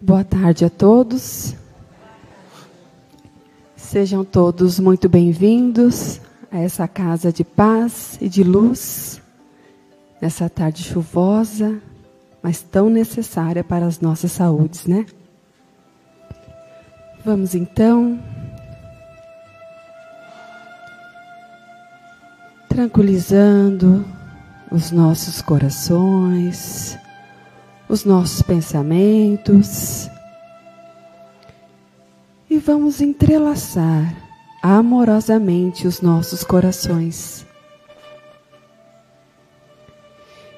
Boa tarde a todos. Sejam todos muito bem-vindos a essa casa de paz e de luz, nessa tarde chuvosa, mas tão necessária para as nossas saúdes, né? Vamos então tranquilizando os nossos corações, os nossos pensamentos, e vamos entrelaçar amorosamente os nossos corações.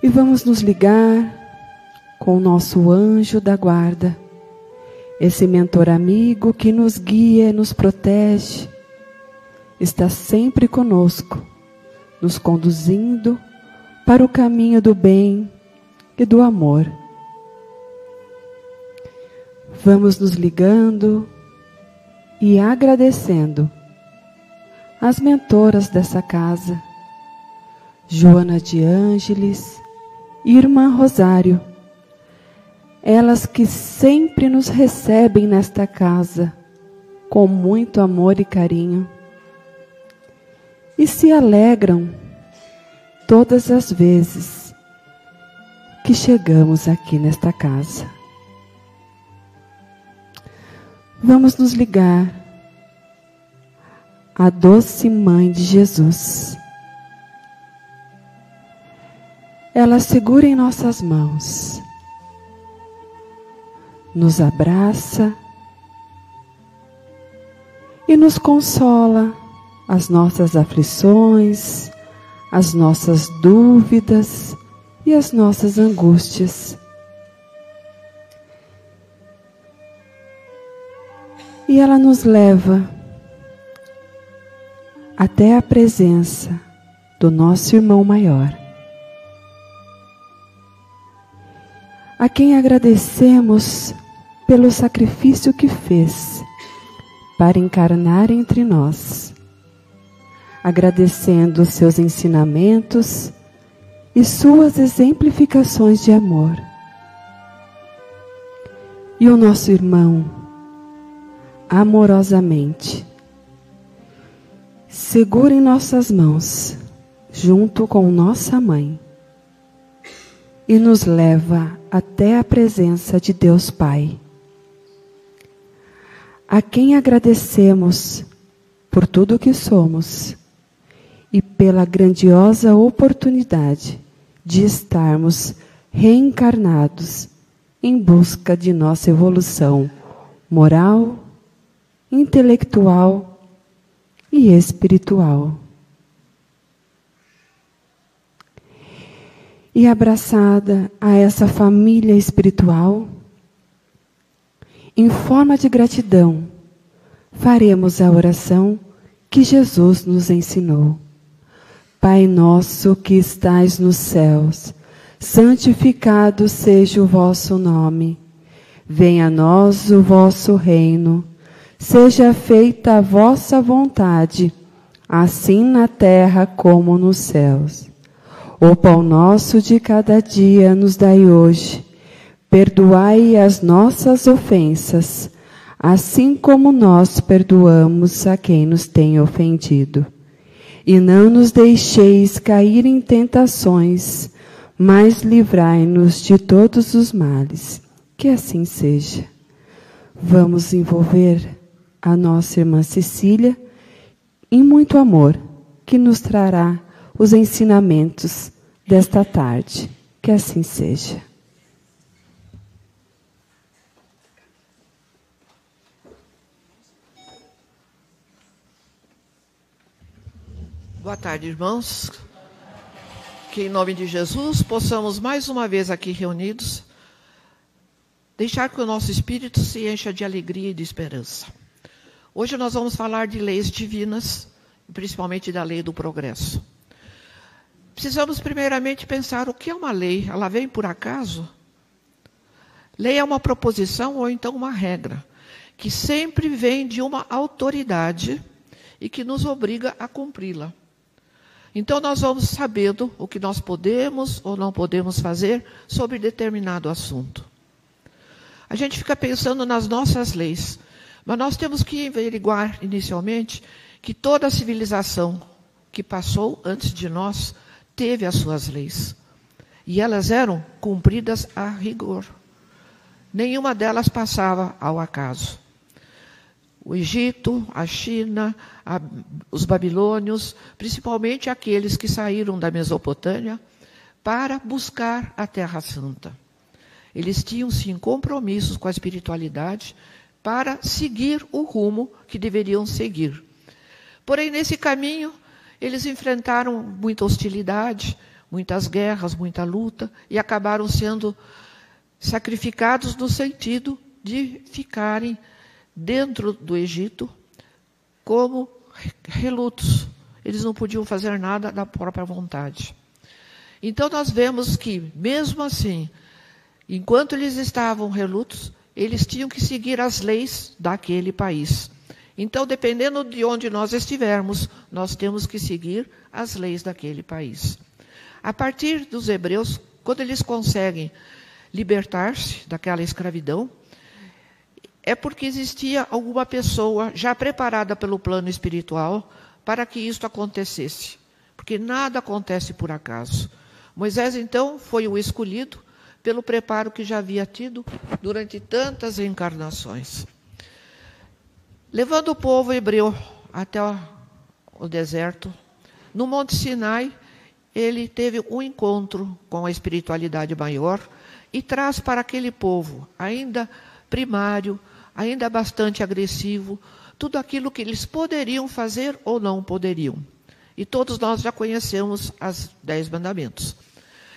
E vamos nos ligar com o nosso anjo da guarda, esse mentor amigo que nos guia e nos protege, está sempre conosco, nos conduzindo para o caminho do bem e do amor. Vamos nos ligando e agradecendo as mentoras dessa casa, Joana de Ângeles e Irmã Rosário, elas que sempre nos recebem nesta casa com muito amor e carinho e se alegram todas as vezes que chegamos aqui nesta casa. Vamos nos ligar à doce Mãe de Jesus. Ela segura em nossas mãos, nos abraça e nos consola as nossas aflições, as nossas dúvidas e as nossas angústias. E ela nos leva até a presença do nosso irmão maior, a quem agradecemos pelo sacrifício que fez para encarnar entre nós, agradecendo os seus ensinamentos e suas exemplificações de amor. E o nosso irmão, amorosamente, segura em nossas mãos, junto com nossa mãe, e nos leva até a presença de Deus Pai, a quem agradecemos por tudo que somos e pela grandiosa oportunidade de estarmos reencarnados em busca de nossa evolução moral, intelectual e espiritual. E abraçada a essa família espiritual, em forma de gratidão, faremos a oração que Jesus nos ensinou. Pai nosso que estais nos céus, santificado seja o vosso nome. Venha a nós o vosso reino. Seja feita a vossa vontade, assim na terra como nos céus. O pão nosso de cada dia nos dai hoje. Perdoai as nossas ofensas, assim como nós perdoamos a quem nos tem ofendido. E não nos deixeis cair em tentações, mas livrai-nos de todos os males. Que assim seja. Vamos envolver a nossa irmã Cecília em muito amor, que nos trará os ensinamentos desta tarde. Que assim seja. Boa tarde, irmãos. Que em nome de Jesus possamos mais uma vez aqui reunidos deixar que o nosso espírito se encha de alegria e de esperança. Hoje nós vamos falar de leis divinas, principalmente da lei do progresso. Precisamos primeiramente pensar o que é uma lei. Ela vem por acaso? Lei é uma proposição ou então uma regra, que sempre vem de uma autoridade e que nos obriga a cumpri-la. Então nós vamos sabendo o que nós podemos ou não podemos fazer sobre determinado assunto. a gente fica pensando nas nossas leis. Mas nós temos que averiguar, inicialmente, que toda a civilização que passou antes de nós teve as suas leis. E elas eram cumpridas a rigor. Nenhuma delas passava ao acaso. O Egito, a China, os babilônios, principalmente aqueles que saíram da Mesopotâmia para buscar a Terra Santa. Eles tinham, sim, compromissos com a espiritualidade para seguir o rumo que deveriam seguir. Porém, nesse caminho, eles enfrentaram muita hostilidade, muitas guerras, muita luta, e acabaram sendo sacrificados no sentido de ficarem dentro do Egito como relutos. Eles não podiam fazer nada da própria vontade. Então nós vemos que, mesmo assim, enquanto eles estavam relutos, eles tinham que seguir as leis daquele país. Então, dependendo de onde nós estivermos, nós temos que seguir as leis daquele país. A partir dos hebreus, quando eles conseguem libertar-se daquela escravidão, é porque existia alguma pessoa já preparada pelo plano espiritual para que isto acontecesse. Porque nada acontece por acaso. Moisés, então, foi o escolhido pelo preparo que já havia tido durante tantas encarnações. Levando o povo hebreu até o deserto, no Monte Sinai, ele teve um encontro com a espiritualidade maior e traz para aquele povo, ainda primário, ainda bastante agressivo, tudo aquilo que eles poderiam fazer ou não poderiam. E todos nós já conhecemos os 10 mandamentos.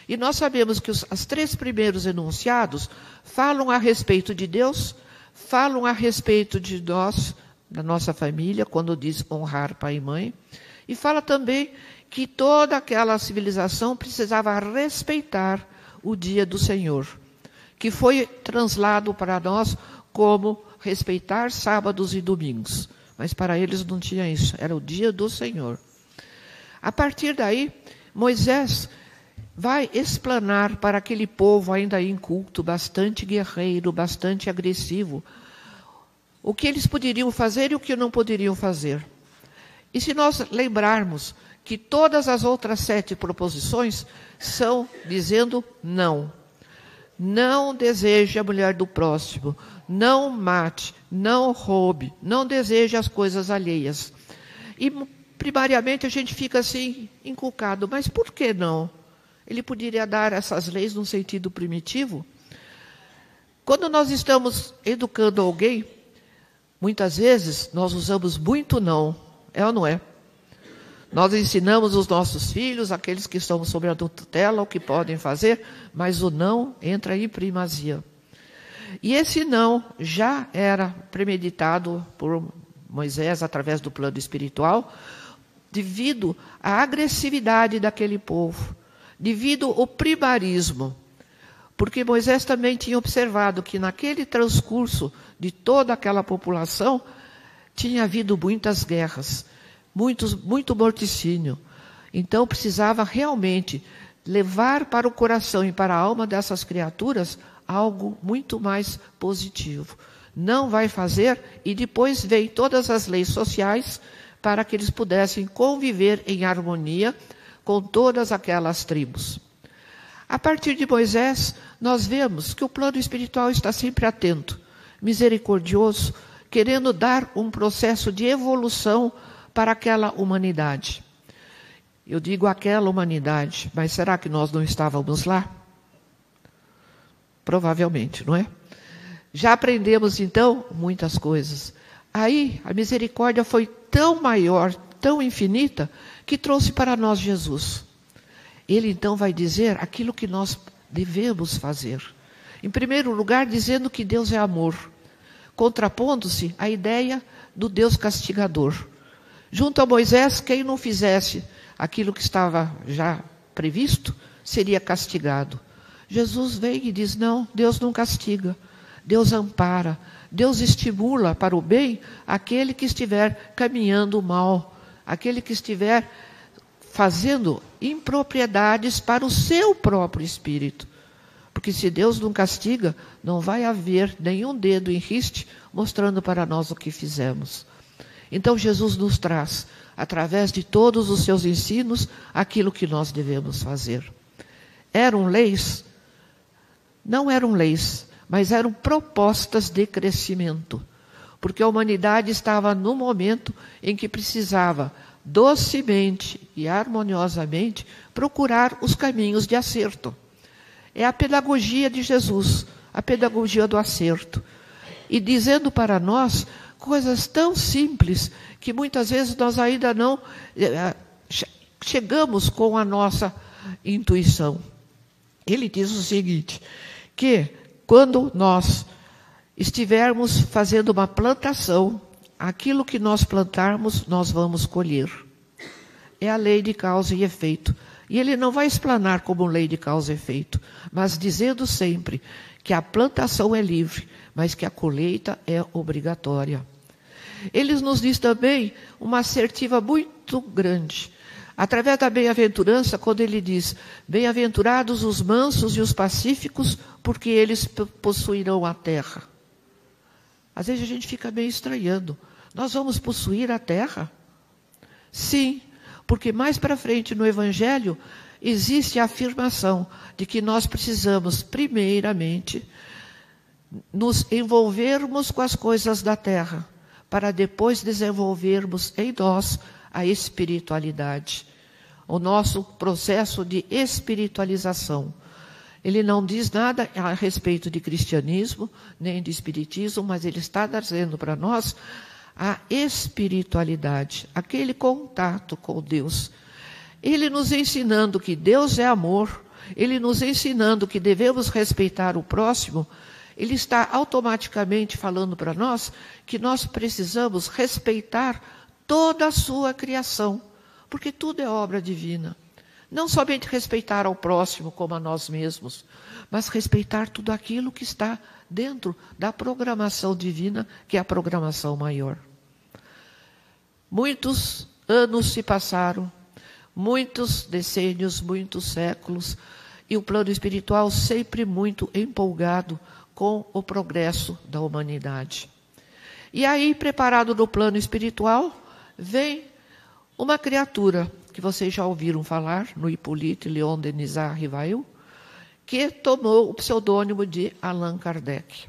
E nós sabemos que os 3 primeiros enunciados falam a respeito de Deus, falam a respeito de nós, da nossa família, quando diz honrar pai e mãe, e fala também que toda aquela civilização precisava respeitar o dia do Senhor, que foi translado para nós como respeitar sábados e domingos. Mas para eles não tinha isso, era o dia do Senhor. A partir daí, Moisés vai explanar para aquele povo ainda inculto, bastante guerreiro, bastante agressivo, o que eles poderiam fazer e o que não poderiam fazer. E se nós lembrarmos que todas as outras 7 proposições são dizendo não. Não deseje a mulher do próximo, não mate, não roube, não deseje as coisas alheias. E, primariamente, a gente fica assim, inculcado. Mas por que não? Ele poderia dar essas leis num sentido primitivo? Quando nós estamos educando alguém, muitas vezes nós usamos muito não. É ou não é? Nós ensinamos os nossos filhos, aqueles que estão sob a tutela, o que podem fazer, mas o não entra em primazia. E esse não já era premeditado por Moisés através do plano espiritual, devido à agressividade daquele povo, devido ao primarismo. Porque Moisés também tinha observado que naquele transcurso de toda aquela população tinha havido muitas guerras, muito morticínio. Então precisava realmente levar para o coração e para a alma dessas criaturas algo muito mais positivo. Não vai fazer, e depois veio todas as leis sociais para que eles pudessem conviver em harmonia com todas aquelas tribos. A partir de Moisés, nós vemos que o plano espiritual está sempre atento, misericordioso, querendo dar um processo de evolução para aquela humanidade. Eu digo aquela humanidade, mas será que nós não estávamos lá? Provavelmente, não é? Já aprendemos, então, muitas coisas. Aí, a misericórdia foi tão maior, tão infinita, que trouxe para nós Jesus. Ele, então, vai dizer aquilo que nós devemos fazer. Em primeiro lugar, dizendo que Deus é amor, contrapondo-se à ideia do Deus castigador. Junto a Moisés, quem não fizesse aquilo que estava já previsto, seria castigado. Jesus vem e diz, não, Deus não castiga, Deus ampara, Deus estimula para o bem aquele que estiver caminhando mal, aquele que estiver fazendo impropriedades para o seu próprio espírito. Porque se Deus não castiga, não vai haver nenhum dedo em riste mostrando para nós o que fizemos. Então Jesus nos traz, através de todos os seus ensinos, aquilo que nós devemos fazer. Eram leis? Não eram leis, mas eram propostas de crescimento. Porque a humanidade estava no momento em que precisava docemente e harmoniosamente procurar os caminhos de acerto. É a pedagogia de Jesus, a pedagogia do acerto. E dizendo para nós coisas tão simples que muitas vezes nós ainda não chegamos com a nossa intuição. Ele diz o seguinte, que quando nós estivermos fazendo uma plantação, aquilo que nós plantarmos, nós vamos colher. É a lei de causa e efeito. E ele não vai explanar como lei de causa e efeito, mas dizendo sempre que a plantação é livre, mas que a colheita é obrigatória. Ele nos diz também uma assertiva muito grande. Através da bem-aventurança, quando ele diz, bem-aventurados os mansos e os pacíficos, porque eles possuirão a terra. Às vezes a gente fica meio estranhando. Nós vamos possuir a terra? Sim, porque mais para frente no Evangelho existe a afirmação de que nós precisamos, primeiramente, nos envolvermos com as coisas da terra, para depois desenvolvermos em nós a espiritualidade, o nosso processo de espiritualização. Ele não diz nada a respeito de cristianismo, nem de espiritismo, mas ele está trazendo para nós a espiritualidade, aquele contato com Deus. Ele nos ensinando que Deus é amor, ele nos ensinando que devemos respeitar o próximo, ele está automaticamente falando para nós que nós precisamos respeitar toda a sua criação, porque tudo é obra divina. Não somente respeitar ao próximo como a nós mesmos, mas respeitar tudo aquilo que está dentro da programação divina, que é a programação maior. Muitos anos se passaram, muitos decênios, muitos séculos, e o plano espiritual sempre muito empolgado com o progresso da humanidade. E aí, preparado no plano espiritual, vem uma criatura que vocês já ouviram falar, no Hippolyte Léon Denis Rivail, que tomou o pseudônimo de Allan Kardec.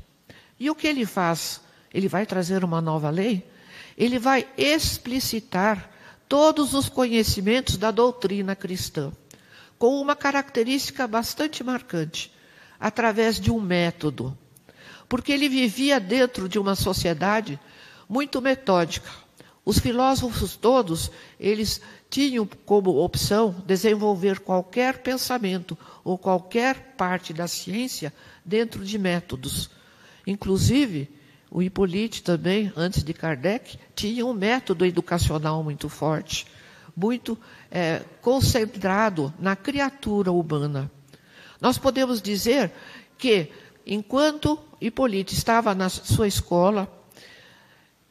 E o que ele faz? Ele vai trazer uma nova lei? Ele vai explicitar todos os conhecimentos da doutrina cristã, com uma característica bastante marcante, através de um método. Porque ele vivia dentro de uma sociedade muito metódica. Os filósofos todos, eles tinham como opção desenvolver qualquer pensamento ou qualquer parte da ciência dentro de métodos. Inclusive, o Hippolyte também, antes de Kardec, tinha um método educacional muito forte, muito concentrado na criatura humana. Nós podemos dizer que, enquanto Hippolyte estava na sua escola,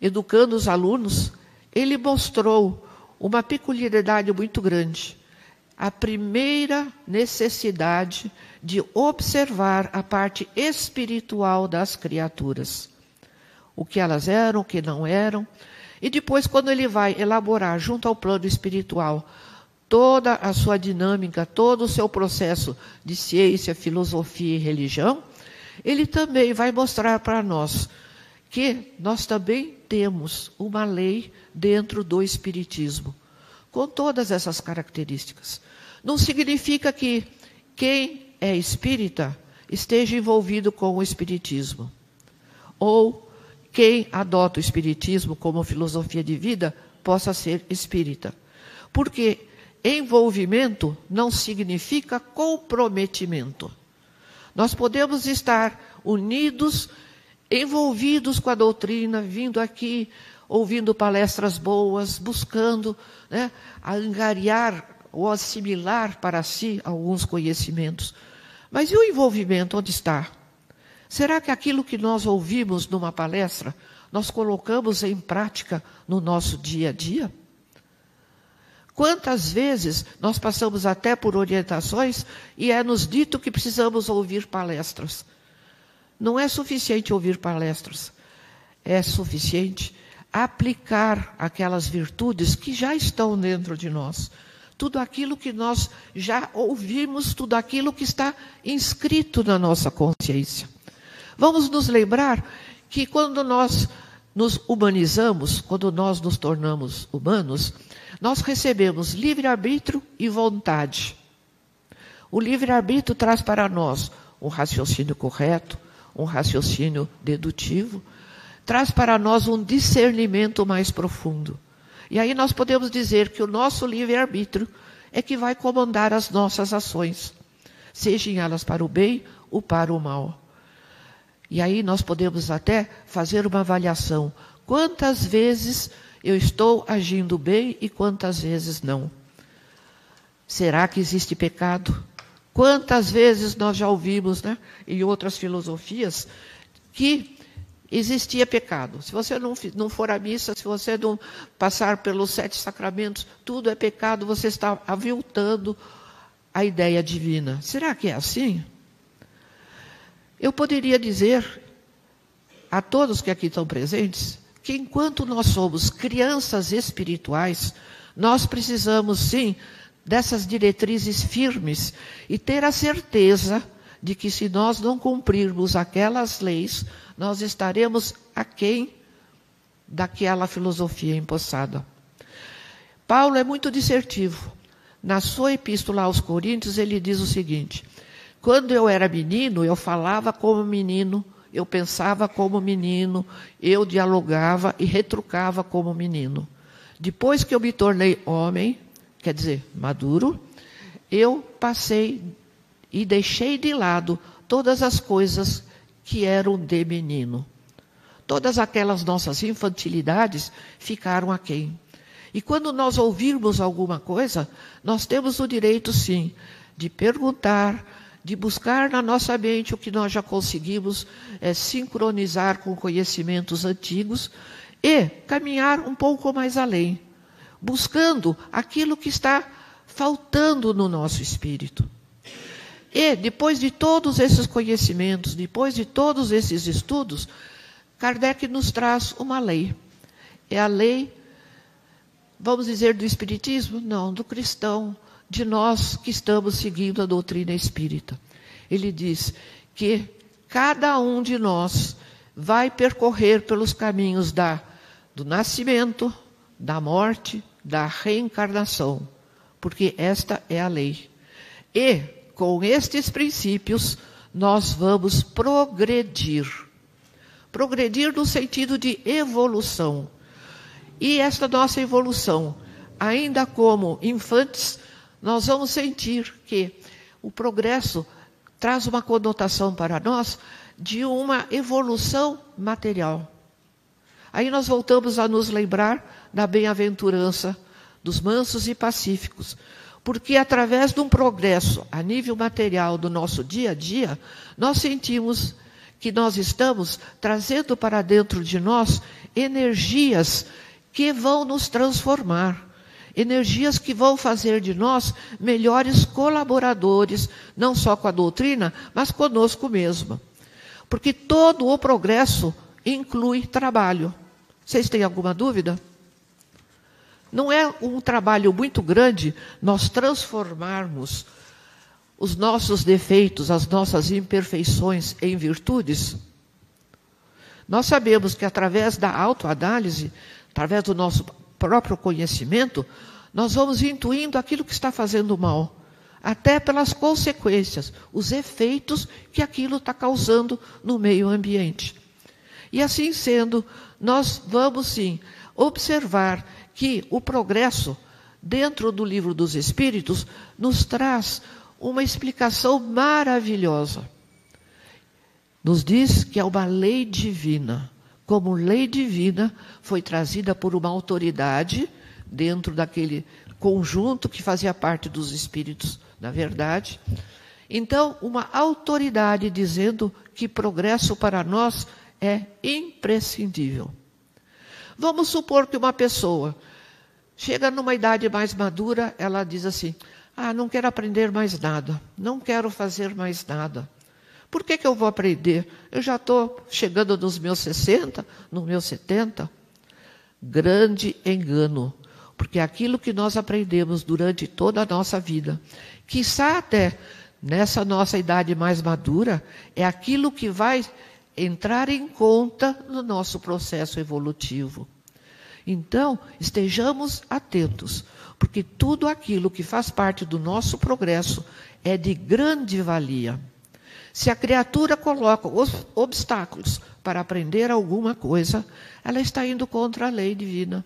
educando os alunos, ele mostrou uma peculiaridade muito grande. A primeira necessidade de observar a parte espiritual das criaturas. O que elas eram, o que não eram. E depois, quando ele vai elaborar, junto ao plano espiritual, toda a sua dinâmica, todo o seu processo de ciência, filosofia e religião, ele também vai mostrar para nós que nós também temos uma lei dentro do espiritismo, com todas essas características. Não significa que quem é espírita esteja envolvido com o espiritismo, ou quem adota o espiritismo como filosofia de vida possa ser espírita. Porque envolvimento não significa comprometimento. Nós podemos estar unidos, envolvidos com a doutrina, vindo aqui, ouvindo palestras boas, buscando angariar ou assimilar para si alguns conhecimentos. Mas e o envolvimento, onde está? Será que aquilo que nós ouvimos numa palestra, nós colocamos em prática no nosso dia a dia? Quantas vezes nós passamos até por orientações e é nos dito que precisamos ouvir palestras. Não é suficiente ouvir palestras. É suficiente aplicar aquelas virtudes que já estão dentro de nós. Tudo aquilo que nós já ouvimos, tudo aquilo que está inscrito na nossa consciência. Vamos nos lembrar que quando nós nos humanizamos, quando nós nos tornamos humanos, nós recebemos livre-arbítrio e vontade. O livre-arbítrio traz para nós um raciocínio correto, um raciocínio dedutivo, traz para nós um discernimento mais profundo. E aí nós podemos dizer que o nosso livre-arbítrio é que vai comandar as nossas ações, sejam elas para o bem ou para o mal. E aí nós podemos até fazer uma avaliação. Quantas vezes eu estou agindo bem e quantas vezes não? Será que existe pecado? Quantas vezes nós já ouvimos, né, em outras filosofias, que existia pecado. Se você não for à missa, se você não passar pelos 7 sacramentos, tudo é pecado, você está aviltando a ideia divina. Será que é assim? Eu poderia dizer a todos que aqui estão presentes que enquanto nós somos crianças espirituais, nós precisamos sim dessas diretrizes firmes e ter a certeza de que se nós não cumprirmos aquelas leis, nós estaremos aquém daquela filosofia empossada. Paulo é muito dissertivo. Na sua epístola aos Coríntios, ele diz o seguinte: quando eu era menino, eu falava como menino, eu pensava como menino, eu dialogava e retrucava como menino. Depois que eu me tornei homem, quer dizer, maduro, eu passei e deixei de lado todas as coisas que eram de menino. Todas aquelas nossas infantilidades ficaram aquém. E quando nós ouvirmos alguma coisa, nós temos o direito, sim, de perguntar, de buscar na nossa mente o que nós já conseguimos sincronizar com conhecimentos antigos e caminhar um pouco mais além, buscando aquilo que está faltando no nosso espírito. E, depois de todos esses conhecimentos, depois de todos esses estudos, Kardec nos traz uma lei. É a lei, vamos dizer, do Espiritismo? Não, do cristão, de nós que estamos seguindo a doutrina espírita. Ele diz que cada um de nós vai percorrer pelos caminhos do nascimento, da morte, da reencarnação, porque esta é a lei. E, com estes princípios, nós vamos progredir. Progredir no sentido de evolução. E esta nossa evolução, ainda como infantes, nós vamos sentir que o progresso traz uma conotação para nós de uma evolução material. Aí nós voltamos a nos lembrar da bem-aventurança dos mansos e pacíficos, porque através de um progresso a nível material do nosso dia a dia, nós sentimos que nós estamos trazendo para dentro de nós energias que vão nos transformar, energias que vão fazer de nós melhores colaboradores, não só com a doutrina, mas conosco mesmo. Porque todo o progresso inclui trabalho. Vocês têm alguma dúvida? Não é um trabalho muito grande nós transformarmos os nossos defeitos, as nossas imperfeições em virtudes? Nós sabemos que através da autoanálise, através do nosso próprio conhecimento, nós vamos intuindo aquilo que está fazendo mal, até pelas consequências, os efeitos que aquilo está causando no meio ambiente. E assim sendo, nós vamos sim observar que o progresso, dentro do Livro dos Espíritos, nos traz uma explicação maravilhosa. Nos diz que é uma lei divina. Como lei divina, foi trazida por uma autoridade dentro daquele conjunto que fazia parte dos espíritos, na verdade. Então, uma autoridade dizendo que progresso para nós é imprescindível. Vamos supor que uma pessoa Chega numa idade mais madura, ela diz assim, não quero aprender mais nada, não quero fazer mais nada. Por que eu vou aprender? Eu já estou chegando nos meus 60, nos meus 70. Grande engano, porque aquilo que nós aprendemos durante toda a nossa vida, quiçá até nessa nossa idade mais madura, é aquilo que vai entrar em conta no nosso processo evolutivo. Então, estejamos atentos, porque tudo aquilo que faz parte do nosso progresso é de grande valia. Se a criatura coloca os obstáculos para aprender alguma coisa, ela está indo contra a lei divina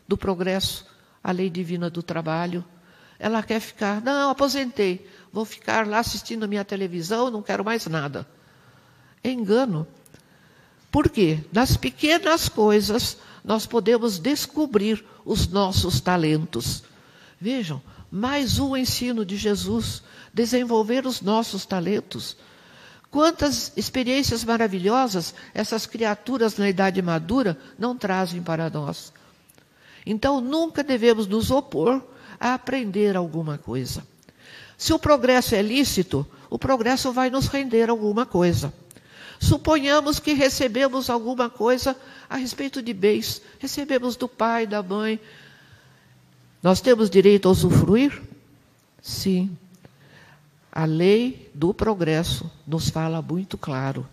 do progresso, a lei divina do trabalho. Ela quer ficar, não, aposentei, vou ficar lá assistindo a minha televisão, não quero mais nada. É engano. Por quê? Nas pequenas coisas, nós podemos descobrir os nossos talentos. Vejam, mais um ensino de Jesus, desenvolver os nossos talentos. Quantas experiências maravilhosas essas criaturas na idade madura não trazem para nós. Então, nunca devemos nos opor a aprender alguma coisa. Se o progresso é lícito, o progresso vai nos render alguma coisa. Suponhamos que recebemos alguma coisa a respeito de bens. Recebemos do pai, da mãe. Nós temos direito a usufruir? Sim. A lei do progresso nos fala muito claro.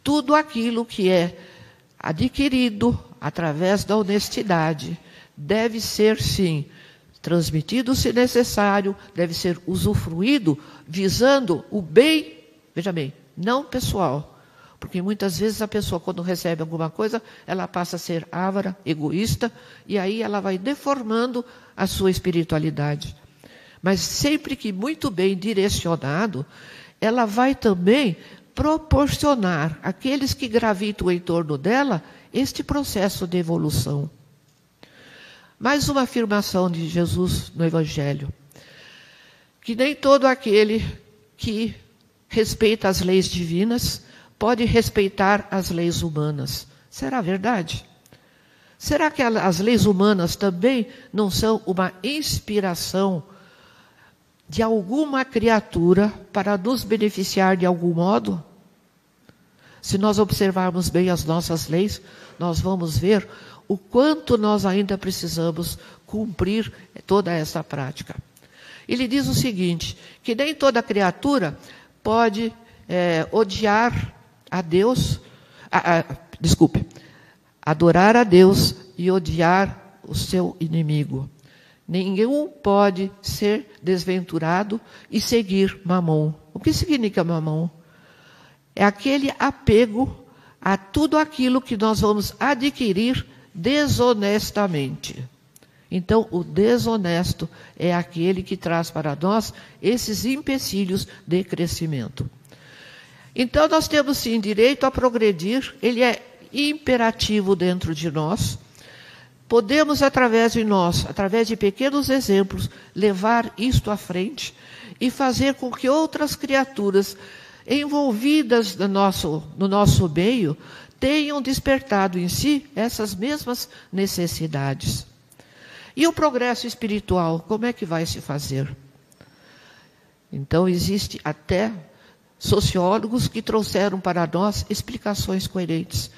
Tudo aquilo que é adquirido através da honestidade deve ser, sim, transmitido se necessário, deve ser usufruído visando o bem, veja bem, não pessoal. Porque muitas vezes a pessoa, quando recebe alguma coisa, ela passa a ser avara, egoísta, e aí ela vai deformando a sua espiritualidade. Mas sempre que muito bem direcionado, ela vai também proporcionar àqueles que gravitam em torno dela este processo de evolução. Mais uma afirmação de Jesus no Evangelho, que nem todo aquele que respeita as leis divinas pode respeitar as leis humanas. Será verdade? Será que as leis humanas também não são uma inspiração de alguma criatura para nos beneficiar de algum modo? Se nós observarmos bem as nossas leis, nós vamos ver o quanto nós ainda precisamos cumprir toda essa prática. Ele diz o seguinte, que nem toda criatura pode odiar a Deus, adorar a Deus e odiar o seu inimigo. Nenhum pode ser desventurado e seguir Mamon. O que significa Mamon? É aquele apego a tudo aquilo que nós vamos adquirir desonestamente. Então, o desonesto é aquele que traz para nós esses empecilhos de crescimento. Então, nós temos sim direito a progredir, ele é imperativo dentro de nós. Podemos, através de pequenos exemplos, levar isto à frente e fazer com que outras criaturas envolvidas no nosso meio tenham despertado em si essas mesmas necessidades. E o progresso espiritual, como é que vai se fazer? Então, existe até sociólogos que trouxeram para nós explicações coerentes.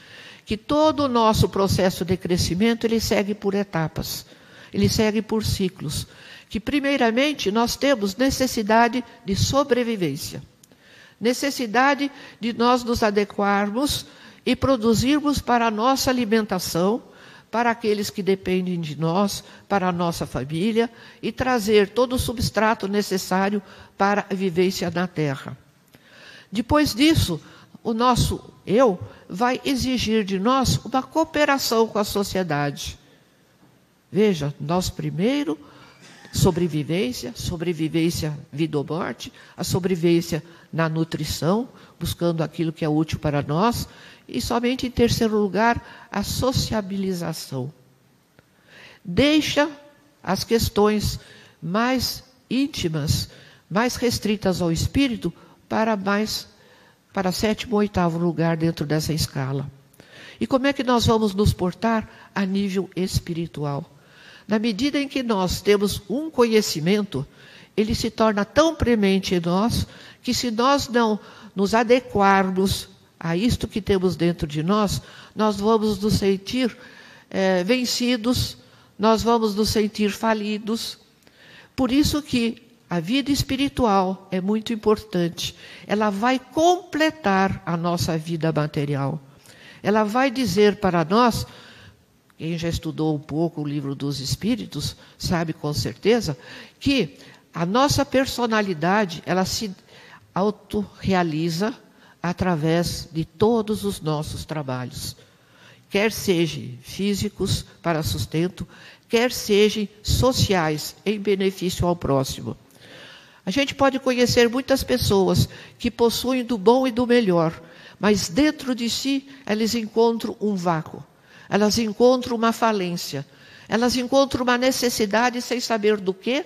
Que todo o nosso processo de crescimento, ele segue por etapas, ele segue por ciclos. Que, primeiramente, nós temos necessidade de sobrevivência. Necessidade de nós nos adequarmos e produzirmos para a nossa alimentação, para aqueles que dependem de nós, para a nossa família, e trazer todo o substrato necessário para a vivência na Terra. Depois disso, o nosso eu vai exigir de nós uma cooperação com a sociedade. Veja, nós primeiro, sobrevivência, vida ou morte, a sobrevivência na nutrição, buscando aquilo que é útil para nós, e somente em terceiro lugar, a sociabilização. Deixa as questões mais íntimas, mais restritas ao espírito, para sétimo ou oitavo lugar dentro dessa escala. E como é que nós vamos nos portar a nível espiritual? Na medida em que nós temos um conhecimento, ele se torna tão premente em nós, que se nós não nos adequarmos a isto que temos dentro de nós, nós vamos nos sentir vencidos, nós vamos nos sentir falidos. Por isso que a vida espiritual é muito importante. Ela vai completar a nossa vida material. Ela vai dizer para nós, quem já estudou um pouco o livro dos Espíritos, sabe com certeza, que a nossa personalidade, ela se autorrealiza através de todos os nossos trabalhos. Quer sejam físicos para sustento, quer sejam sociais, em benefício ao próximo. A gente pode conhecer muitas pessoas que possuem do bom e do melhor, mas dentro de si elas encontram um vácuo, elas encontram uma falência, elas encontram uma necessidade sem saber do que,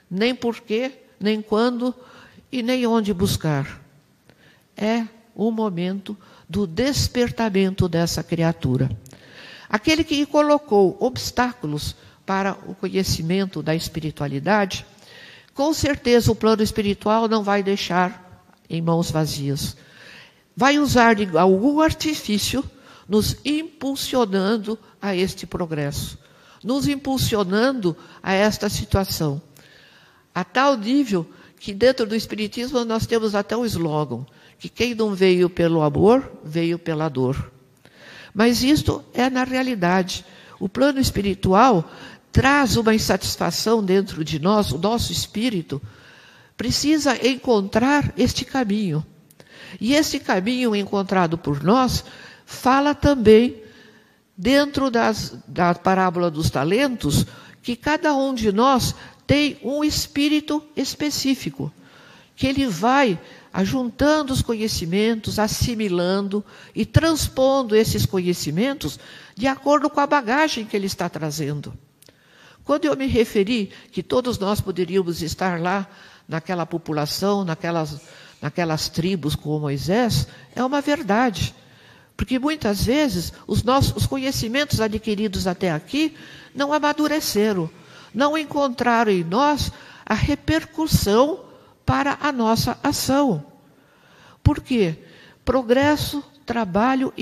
nem porquê, nem quando e nem onde buscar. É o momento do despertamento dessa criatura. Aquele que colocou obstáculos para o conhecimento da espiritualidade, com certeza o plano espiritual não vai deixar em mãos vazias. Vai usar de algum artifício nos impulsionando a este progresso, nos impulsionando a esta situação. A tal nível que dentro do Espiritismo nós temos até um slogan, que quem não veio pelo amor, veio pela dor. Mas isto é na realidade. O plano espiritual traz uma insatisfação dentro de nós, o nosso espírito precisa encontrar este caminho. E esse caminho encontrado por nós fala também, dentro da parábola dos talentos, que cada um de nós tem um espírito específico, que ele vai ajuntando os conhecimentos, assimilando e transpondo esses conhecimentos de acordo com a bagagem que ele está trazendo. Quando eu me referi que todos nós poderíamos estar lá, naquela população, naquelas tribos com Moisés, é uma verdade. Porque muitas vezes os conhecimentos adquiridos até aqui não amadureceram, não encontraram em nós a repercussão para a nossa ação. Por quê? Progresso, trabalho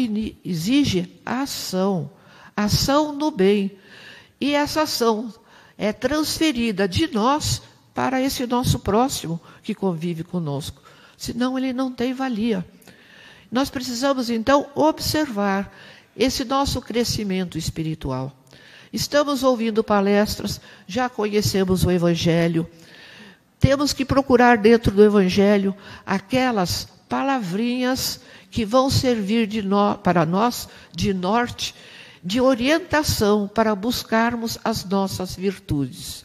exige ação, ação no bem. E essa ação é transferida de nós para esse nosso próximo que convive conosco. Senão ele não tem valia. Nós precisamos, então, observar esse nosso crescimento espiritual. Estamos ouvindo palestras, já conhecemos o Evangelho. Temos que procurar dentro do Evangelho aquelas palavrinhas que vão servir para nós de norte, de orientação para buscarmos as nossas virtudes.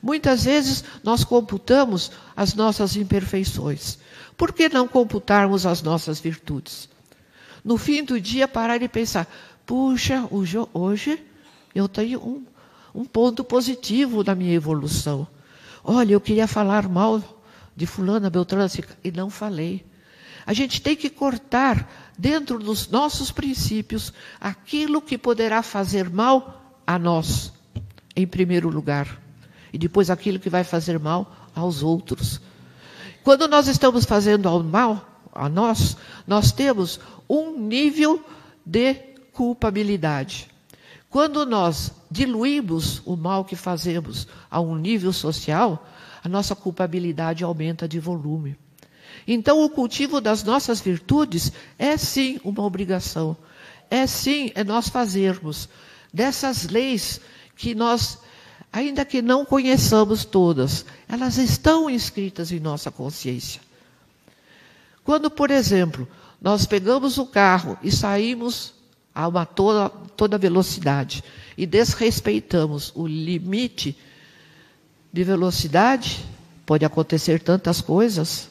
Muitas vezes nós computamos as nossas imperfeições. Por que não computarmos as nossas virtudes? No fim do dia, parar e pensar, puxa, hoje eu tenho um ponto positivo na minha evolução. Olha, eu queria falar mal de fulana, beltrana, e não falei. A gente tem que cortar dentro dos nossos princípios aquilo que poderá fazer mal a nós, em primeiro lugar. E depois aquilo que vai fazer mal aos outros. Quando nós estamos fazendo mal a nós, nós temos um nível de culpabilidade. Quando nós diluímos o mal que fazemos a um nível social, a nossa culpabilidade aumenta de volume. Então, o cultivo das nossas virtudes é sim uma obrigação. É sim, nós fazermos dessas leis que nós, ainda que não conheçamos todas, elas estão inscritas em nossa consciência. Quando, por exemplo, nós pegamos o carro e saímos a toda velocidade e desrespeitamos o limite de velocidade, pode acontecer tantas coisas.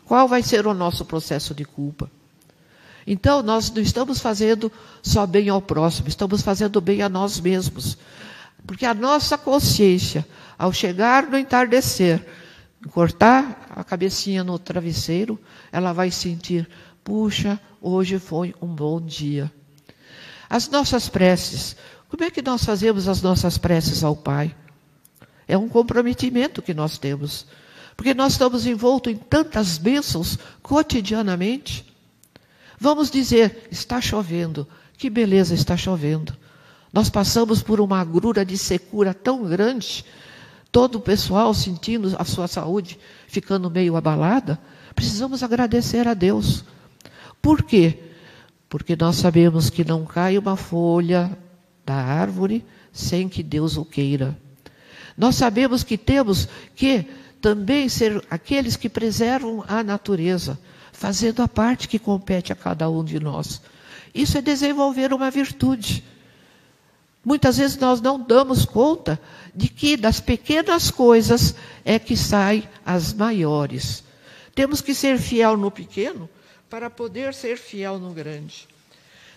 Qual vai ser o nosso processo de culpa? Então, nós não estamos fazendo só bem ao próximo, estamos fazendo bem a nós mesmos. Porque a nossa consciência, ao chegar no entardecer, cortar a cabecinha no travesseiro, ela vai sentir, puxa, hoje foi um bom dia. As nossas preces, Como é que nós fazemos as nossas preces ao Pai? É um comprometimento que nós temos. Porque nós estamos envoltos em tantas bênçãos cotidianamente. Vamos dizer, está chovendo. Que beleza, está chovendo. Nós passamos por uma agrura de secura tão grande, todo o pessoal sentindo a sua saúde ficando meio abalada. Precisamos agradecer a Deus. Por quê? Porque nós sabemos que não cai uma folha da árvore sem que Deus o queira. Nós sabemos que temos que também ser aqueles que preservam a natureza, fazendo a parte que compete a cada um de nós. Isso é desenvolver uma virtude. Muitas vezes nós não damos conta de que das pequenas coisas é que saem as maiores. Temos que ser fiel no pequeno para poder ser fiel no grande.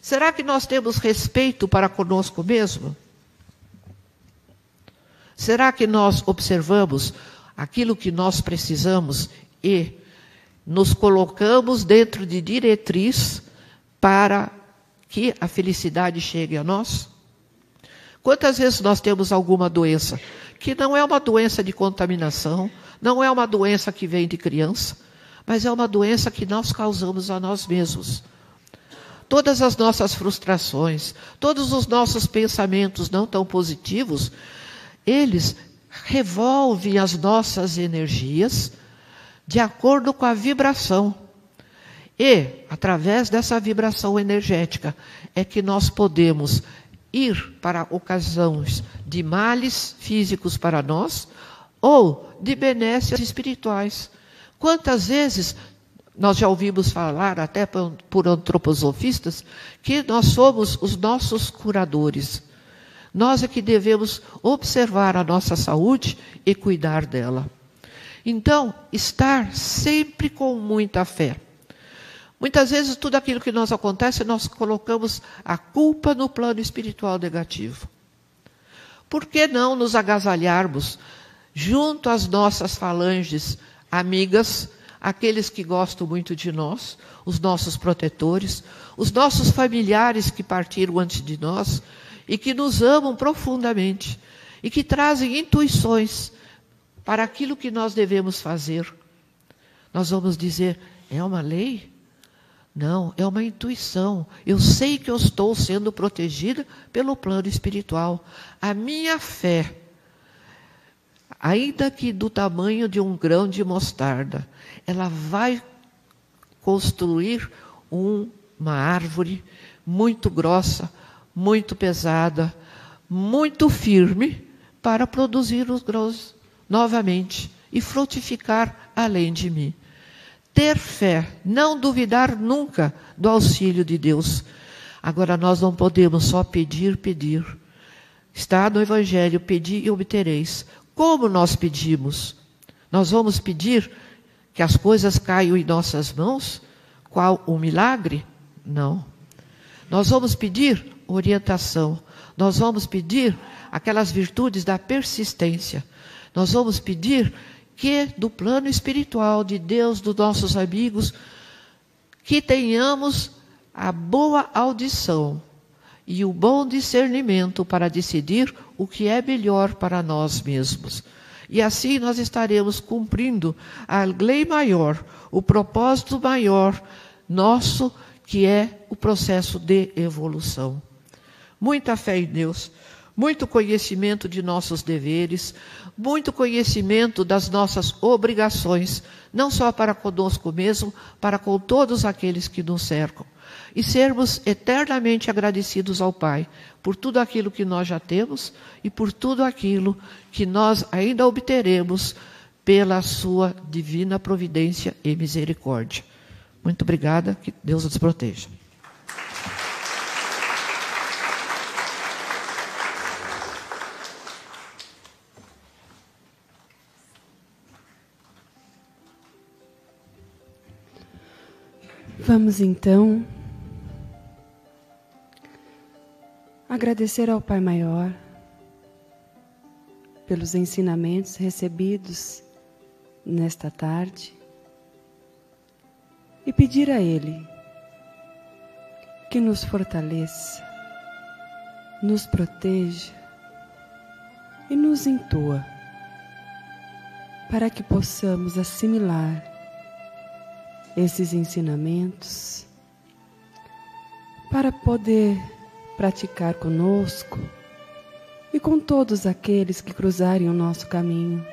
Será que nós temos respeito para conosco mesmo? Será que nós observamos aquilo que nós precisamos e nos colocamos dentro de diretriz para que a felicidade chegue a nós? Quantas vezes nós temos alguma doença que não é uma doença de contaminação, não é uma doença que vem de criança, mas é uma doença que nós causamos a nós mesmos. Todas as nossas frustrações, todos os nossos pensamentos não tão positivos, eles revolvem as nossas energias de acordo com a vibração. E, através dessa vibração energética, é que nós podemos ir para ocasiões de males físicos para nós ou de benesses espirituais. Quantas vezes nós já ouvimos falar, até por antroposofistas, que nós somos os nossos curadores. Nós é que devemos observar a nossa saúde e cuidar dela. Então, estar sempre com muita fé. Muitas vezes, tudo aquilo que nos acontece, nós colocamos a culpa no plano espiritual negativo. Por que não nos agasalharmos junto às nossas falanges amigas, aqueles que gostam muito de nós, os nossos protetores, os nossos familiares que partiram antes de nós e que nos amam profundamente e que trazem intuições para aquilo que nós devemos fazer? Nós vamos dizer, é uma lei? Não, é uma intuição. Eu sei que eu estou sendo protegida pelo plano espiritual. A minha fé, ainda que do tamanho de um grão de mostarda, ela vai construir uma árvore muito grossa, muito pesada, muito firme, para produzir os grãos novamente e frutificar além de mim. Ter fé, não duvidar nunca do auxílio de Deus. Agora, nós não podemos só pedir. Está no Evangelho, pedi e obtereis. Como nós pedimos? Nós vamos pedir que as coisas caiam em nossas mãos? Qual um milagre? Não. Nós vamos pedir orientação. Nós vamos pedir aquelas virtudes da persistência. Nós vamos pedir que do plano espiritual de Deus, dos nossos amigos, que tenhamos a boa audição e o bom discernimento para decidir o que é melhor para nós mesmos. E assim nós estaremos cumprindo a lei maior, o propósito maior nosso, que é o processo de evolução. Muita fé em Deus, muito conhecimento de nossos deveres, muito conhecimento das nossas obrigações, não só para conosco mesmo, para com todos aqueles que nos cercam. E sermos eternamente agradecidos ao Pai por tudo aquilo que nós já temos e por tudo aquilo que nós ainda obteremos pela sua divina providência e misericórdia. Muito obrigada, que Deus nos proteja. Vamos então agradecer ao Pai Maior pelos ensinamentos recebidos nesta tarde e pedir a Ele que nos fortaleça, nos proteja e nos intua, para que possamos assimilar esses ensinamentos, para poder praticar conosco e com todos aqueles que cruzarem o nosso caminho.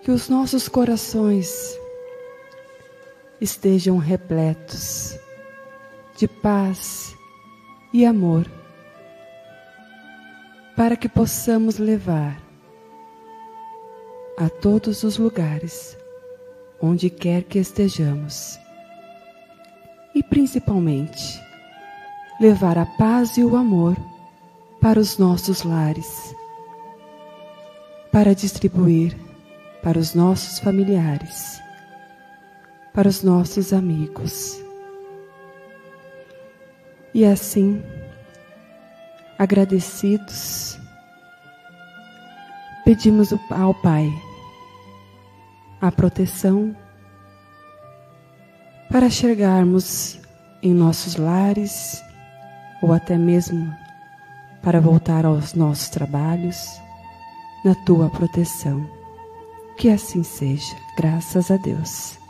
Que os nossos corações estejam repletos de paz e amor, para que possamos levar a todos os lugares, onde quer que estejamos, e principalmente levar a paz e o amor para os nossos lares, para distribuir para os nossos familiares, para os nossos amigos. E assim, agradecidos, pedimos ao Pai a proteção para chegarmos em nossos lares, ou até mesmo para voltar aos nossos trabalhos, na Tua proteção. Que assim seja, graças a Deus.